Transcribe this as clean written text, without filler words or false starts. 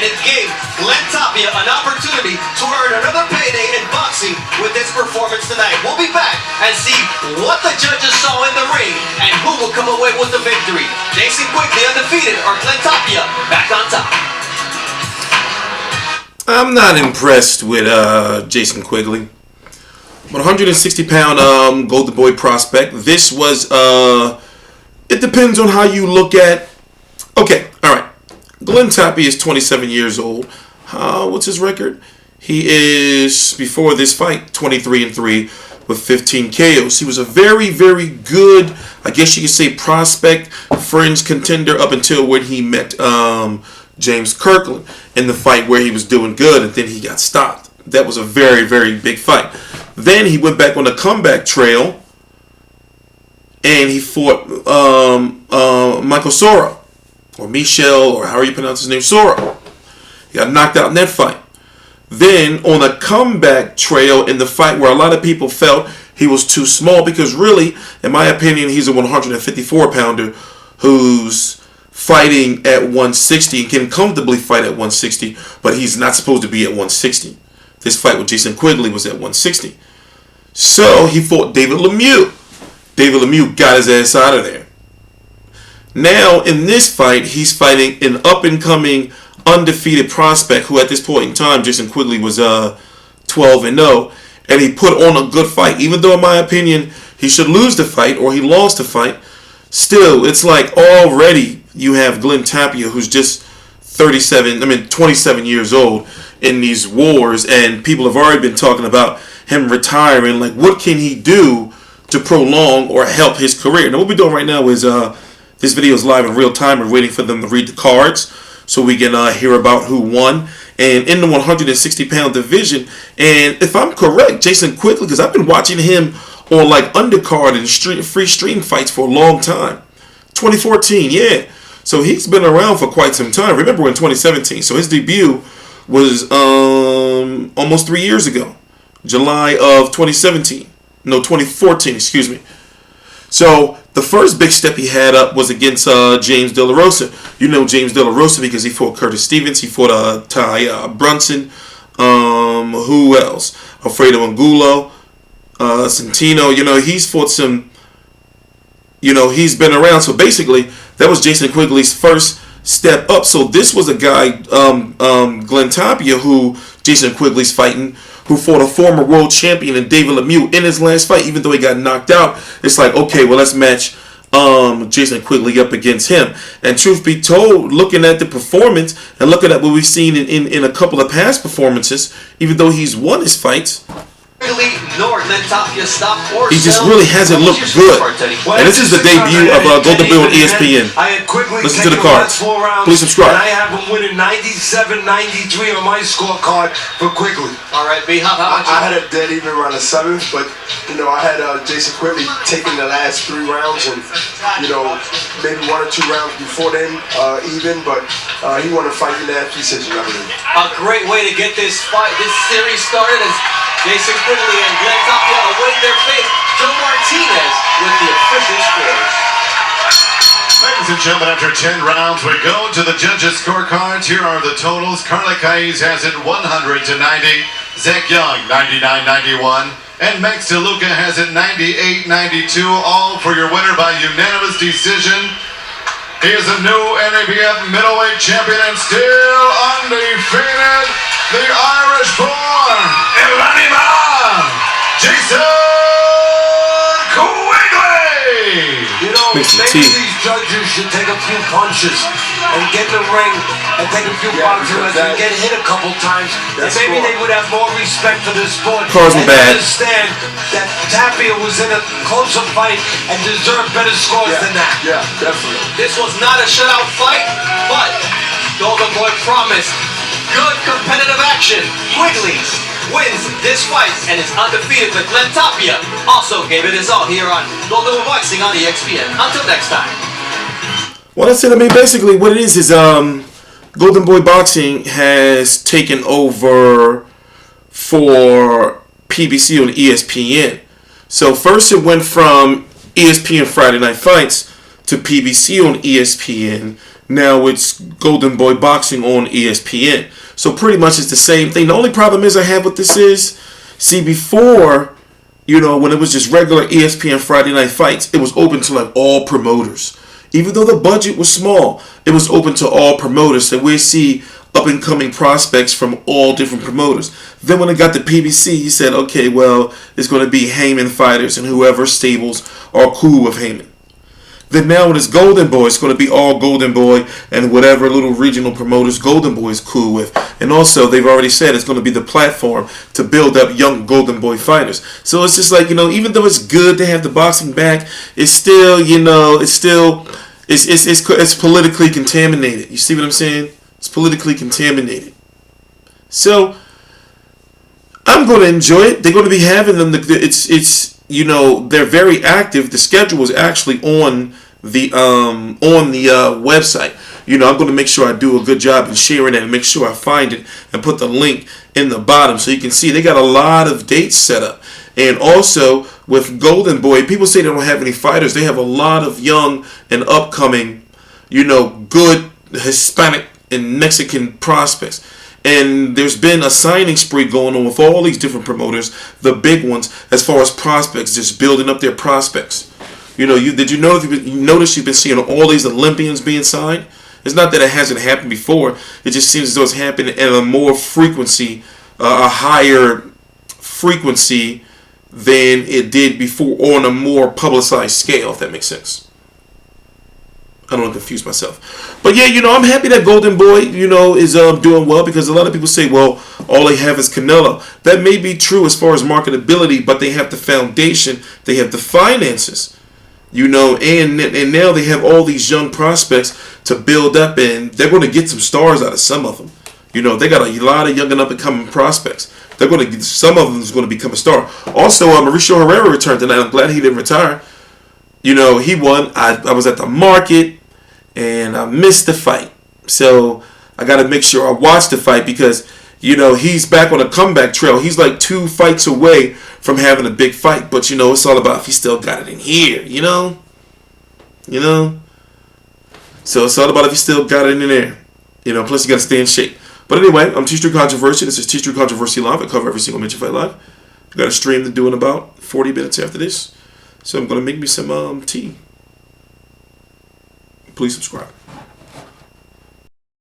and it gave Glen Tapia an opportunity to earn another payday in boxing with this performance tonight. We'll be back and see what the judges saw in the ring and who will come away with the victory. Jason Quigley undefeated or Glen Tapia back on top. I'm not impressed with Jason Quigley. But 160-pound Golden Boy prospect. This was, it depends on how you look at. Okay, all right. Glen Tapia is 27 years old. What's his record? He is, before this fight, 23-3 with 15 KOs. He was a very, very good, I guess you could say, prospect, fringe contender up until when he met James Kirkland in the fight where he was doing good and then he got stopped. That was a very, very big fight. Then he went back on the comeback trail and he fought Michael Soro, or Michel, or however you pronounce his name, Soro. He got knocked out in that fight. Then on a comeback trail in the fight where a lot of people felt he was too small, because really, in my opinion, he's a 154-pounder who's fighting at 160 and can comfortably fight at 160, but he's not supposed to be at 160. This fight with Jason Quigley was at 160. So he fought David Lemieux. David Lemieux got his ass out of there. Now in this fight, he's fighting an up-and-coming undefeated prospect who at this point in time, Jason Quigley was 12-0, and he put on a good fight. Even though in my opinion, he should lose the fight or he lost the fight, still, it's like already you have Glen Tapia who's just 27 years old in these wars, and people have already been talking about him retiring. Like, what can he do to prolong or help his career? Now, what we're doing right now is this video is live in real time. We're waiting for them to read the cards so we can hear about who won. And in the 160-pound division, and if I'm correct, Jason Quigley, because I've been watching him on like undercard and free stream fights for a long time. 2014, yeah. So he's been around for quite some time. Remember in 2017. So his debut was almost 3 years ago. July of 2017. No, 2014, excuse me. So the first big step he had up was against James De La Rosa. You know James De La Rosa because he fought Curtis Stevens. He fought Ty Brunson. Who else? Alfredo Angulo. Santino. You know, he's fought some... You know, he's been around. So basically, that was Jason Quigley's first step up. So this was a guy, Glen Tapia, who Jason Quigley's fighting, who fought a former world champion in David Lemieux in his last fight. Even though he got knocked out, it's like, okay, well, let's match Jason Quigley up against him. And truth be told, looking at the performance and looking at what we've seen in a couple of past performances, even though he's won his fights, he just really hasn't looked good. And this is the debut of Golden Boy on ESPN. Listen to the cards. Please subscribe. And I have him winning 97-93 on my scorecard for Quigley. All right, B, how about you? I had a dead even around the 7th, but you know, I had Jason Quigley taking the last 3 rounds, and you know, maybe 1 or 2 rounds before then even, but he won a fight in that decision. A great way to get this series started as Jason Quigley and Glen Tapia await their fate. Joe Martinez with the official scores. Ladies and gentlemen, after 10 rounds, we go to the judges' scorecards. Here are the totals. Carla Caiz has it 100-90. Zach Young, 99-91. And Max DeLuca has it 98-92. All for your winner by unanimous decision. He is a new NABF middleweight champion and still undefeated. The Irish-born Jason Quigley! You know, maybe these judges should take a few punches and get in the ring and take a few punches and get hit a couple times. And maybe they would have more respect for the sport. And understand that Tapia was in a closer fight and deserved better scores than that. Yeah, definitely. This was not a shutout fight, but Golden Boy promised good competitive action. Quigley wins this fight and is undefeated, but Glen Tapia also gave it his all here on Golden Boy Boxing on ESPN. Until next time. Well, that's it. I mean, basically what it is Golden Boy Boxing has taken over for PBC on ESPN. So first it went from ESPN Friday Night Fights to PBC on ESPN. Now it's Golden Boy Boxing on ESPN. So pretty much it's the same thing. The only problem is I have with this is, see, before, you know, when it was just regular ESPN Friday Night Fights, it was open to like all promoters. Even though the budget was small, it was open to all promoters. So we see up and coming prospects from all different promoters. Then when it got to PBC, he said, okay, well, it's going to be Heyman fighters and whoever stables are cool with Heyman. Then now when it's Golden Boy, it's going to be all Golden Boy and whatever little regional promoters Golden Boy is cool with. And also, they've already said it's going to be the platform to build up young Golden Boy fighters. So it's just like, you know, even though it's good to have the boxing back, it's still, you know, it's politically contaminated. You see what I'm saying? It's politically contaminated. So I'm going to enjoy it. They're going to be having them. It's you know, they're very active. The schedule is actually on the website. You know, I'm going to make sure I do a good job in sharing it and make sure I find it and put the link in the bottom so you can see they got a lot of dates set up. And also with Golden Boy, people say they don't have any fighters. They have a lot of young and upcoming, you know, good Hispanic and Mexican prospects. And there's been a signing spree going on with all these different promoters, the big ones, as far as prospects, just building up their prospects. You know, did you notice you've been seeing all these Olympians being signed? It's not that it hasn't happened before. It just seems as though it's happening at a more frequency, a higher frequency than it did before, or on a more publicized scale, if that makes sense. I don't want to confuse myself. But yeah, you know, I'm happy that Golden Boy, you know, is doing well, because a lot of people say, well, all they have is Canelo. That may be true as far as marketability, but they have the foundation, they have the finances, you know, and now they have all these young prospects to build up, and they're going to get some stars out of some of them. You know, they got a lot of young and up and coming prospects. They're going to get, some of them is going to become a star. Also, Mauricio Herrera returned tonight. I'm glad he didn't retire. You know, he won. I was at the market, and I missed the fight. So I got to make sure I watch the fight, because, you know, he's back on a comeback trail. He's like 2 fights away from having a big fight. But, you know, it's all about if he still got it in here, you know? You know? So it's all about if he still got it in there. You know, plus you got to stay in shape. But anyway, I'm TstreeT Controversy. This is TstreeT Controversy Live. I cover every single Major Fight Live. I got a stream to do in about 40 minutes after this. So I'm going to make me some tea. Please subscribe.